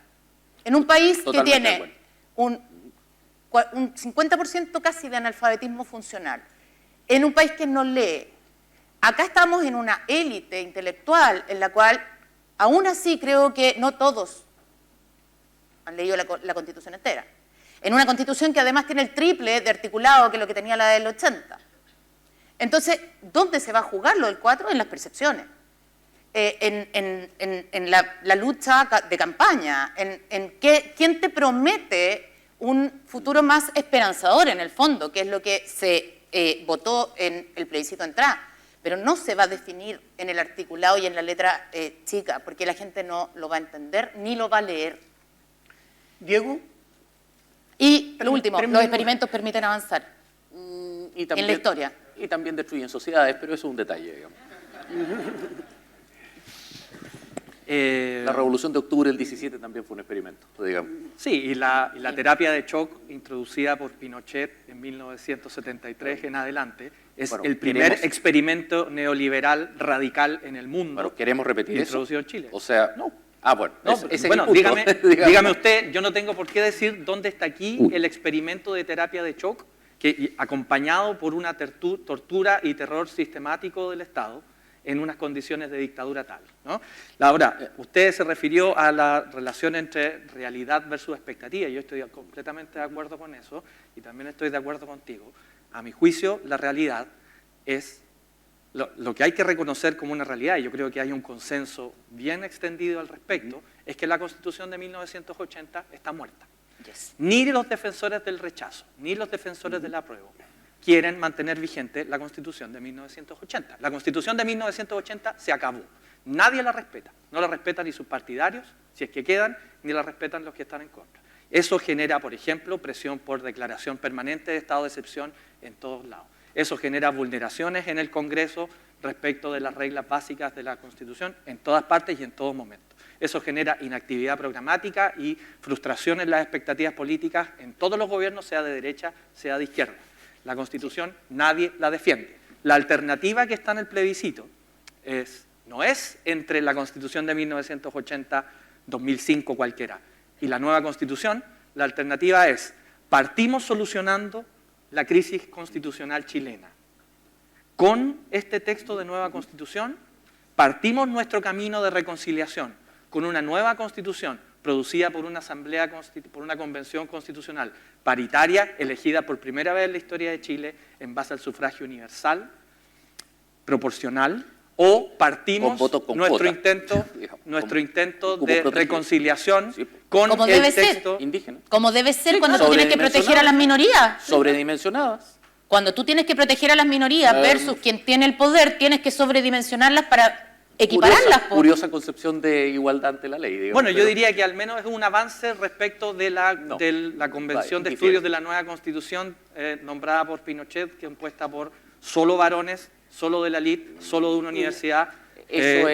Speaker 3: En un país que tiene un 50% casi de analfabetismo funcional, en un país que no lee. Acá estamos en una élite intelectual en la cual, aún así, creo que no todos han leído la Constitución entera. En una Constitución que además tiene el triple de articulado que lo que tenía la del 80. Entonces, ¿dónde se va a jugar lo del 4? En las percepciones. En la lucha de campaña, quién te promete un futuro más esperanzador en el fondo, que es lo que se votó en el plebiscito de entrada, pero no se va a definir en el articulado y en la letra chica, porque la gente no lo va a entender ni lo va a leer.
Speaker 2: Diego.
Speaker 3: Y lo último, los experimentos permiten avanzar
Speaker 4: y también,
Speaker 3: en la historia.
Speaker 4: Y también destruyen sociedades, pero eso es un detalle, digamos. La Revolución de Octubre del 17 también fue un experimento, digamos.
Speaker 1: Sí, y la terapia de shock introducida por Pinochet en 1973 en adelante es el primer experimento neoliberal radical en el mundo.
Speaker 4: Bueno, ¿queremos repetir
Speaker 1: introducido
Speaker 4: eso?
Speaker 1: en Chile.
Speaker 4: O sea, no. Bueno,
Speaker 1: dígame usted, yo no tengo por qué decir dónde está aquí el experimento de terapia de shock, que acompañado por una tortura y terror sistemático del Estado en unas condiciones de dictadura tal, ¿no? Ahora, usted se refirió a la relación entre realidad versus expectativa, yo estoy completamente de acuerdo con eso y también estoy de acuerdo contigo. A mi juicio, la realidad es lo que hay que reconocer como una realidad, y yo creo que hay un consenso bien extendido al respecto, es que la Constitución de 1980 está muerta.
Speaker 3: Yes.
Speaker 1: Ni los defensores del rechazo, ni los defensores del apruebo quieren mantener vigente la Constitución de 1980. La Constitución de 1980 se acabó. Nadie la respeta. No la respetan ni sus partidarios, si es que quedan, ni la respetan los que están en contra. Eso genera, por ejemplo, presión por declaración permanente de estado de excepción en todos lados. Eso genera vulneraciones en el Congreso respecto de las reglas básicas de la Constitución en todas partes y en todo momento. Eso genera inactividad programática y frustración en las expectativas políticas en todos los gobiernos, sea de derecha, sea de izquierda. La Constitución nadie la defiende. La alternativa que está en el plebiscito no es entre la Constitución de 1980, 2005, cualquiera, y la nueva Constitución. La alternativa es: partimos solucionando la crisis constitucional chilena. Con este texto de nueva Constitución, partimos nuestro camino de reconciliación con una nueva Constitución producida por una asamblea, por una convención constitucional paritaria, elegida por primera vez en la historia de Chile en base al sufragio universal, proporcional, o partimos nuestro intento de reconciliación con el texto
Speaker 4: indígena.
Speaker 3: Como debe ser cuando tú tienes que proteger a las minorías.
Speaker 4: Sobredimensionadas.
Speaker 3: Cuando tú tienes que proteger a las minorías versus quien tiene el poder, tienes que sobredimensionarlas para equipararlas.
Speaker 4: Curiosa concepción de igualdad ante la ley. Digamos,
Speaker 1: bueno, yo diría que al menos es un avance respecto de la Convención de Estudios de la Nueva Constitución nombrada por Pinochet, que es impuesta por solo varones, solo de la elite, solo de una universidad,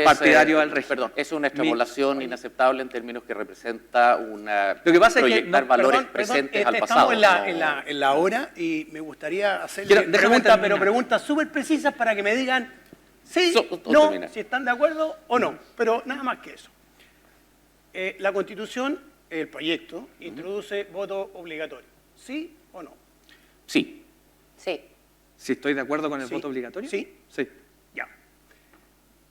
Speaker 1: partidario del régimen.
Speaker 4: Perdón, es una extrapolación inaceptable en términos que representa una
Speaker 1: Lo que pasa
Speaker 4: proyectar
Speaker 1: es que,
Speaker 4: valores presentes al pasado.
Speaker 2: Estamos en la hora y me gustaría hacerle preguntas súper precisas para que me digan sí, no, si están de acuerdo o no, pero nada más que eso. La Constitución, el proyecto, introduce voto obligatorio. ¿Sí o no?
Speaker 4: Sí.
Speaker 3: Sí.
Speaker 1: ¿Si estoy de acuerdo con el voto obligatorio?
Speaker 2: Sí.
Speaker 1: Sí.
Speaker 2: Ya.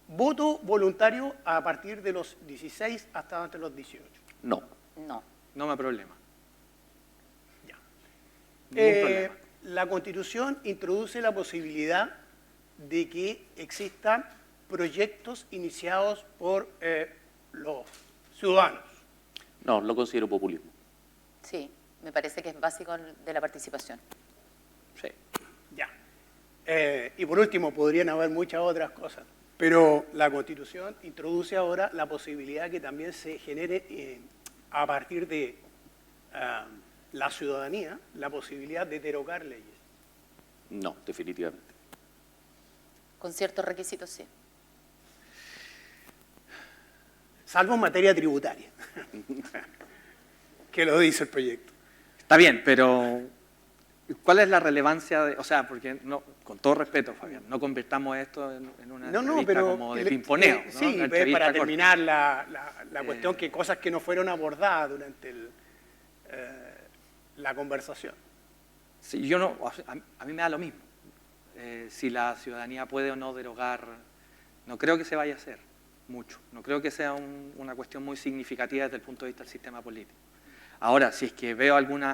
Speaker 2: Voto voluntario a partir de los 16 hasta antes de los 18.
Speaker 4: No.
Speaker 3: No.
Speaker 1: No me problema.
Speaker 2: Ya.
Speaker 1: Ningún problema.
Speaker 2: La Constitución introduce la posibilidad de que existan proyectos iniciados por los ciudadanos.
Speaker 4: No, lo considero populismo.
Speaker 3: Sí, me parece que es básico de la participación.
Speaker 1: Sí.
Speaker 2: Ya. Y por último, podrían haber muchas otras cosas, pero la Constitución introduce ahora la posibilidad que también se genere a partir de la ciudadanía la posibilidad de derogar leyes.
Speaker 4: No, definitivamente.
Speaker 3: Con ciertos requisitos, sí.
Speaker 2: Salvo en materia tributaria, que lo dice el proyecto.
Speaker 1: Está bien, pero ¿cuál es la relevancia de, o sea, porque no, con todo respeto, Fabián, no convirtamos esto en una entrevista como de pimponeo, ¿no?
Speaker 2: Sí, para terminar la cuestión que cosas que no fueron abordadas durante la conversación.
Speaker 1: Sí, yo no, a mí me da lo mismo. Si la ciudadanía puede o no derogar, no creo que se vaya a hacer mucho. No creo que sea una cuestión muy significativa desde el punto de vista del sistema político. Ahora, si es que veo algún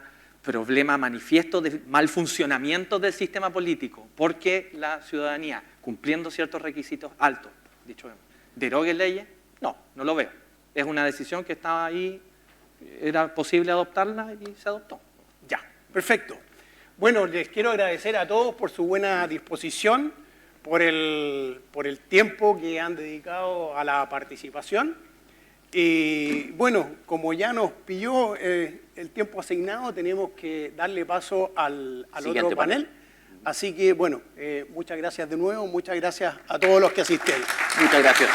Speaker 1: problema manifiesto de mal funcionamiento del sistema político, porque la ciudadanía, cumpliendo ciertos requisitos altos, dicho derogue leyes, no lo veo. Es una decisión que estaba ahí, era posible adoptarla y se adoptó.
Speaker 2: Ya, perfecto. Bueno, les quiero agradecer a todos por su buena disposición, por el tiempo que han dedicado a la participación. Y bueno, como ya nos pilló el tiempo asignado, tenemos que darle paso al otro panel. Así que bueno, muchas gracias de nuevo, muchas gracias a todos los que asistieron.
Speaker 4: Muchas gracias.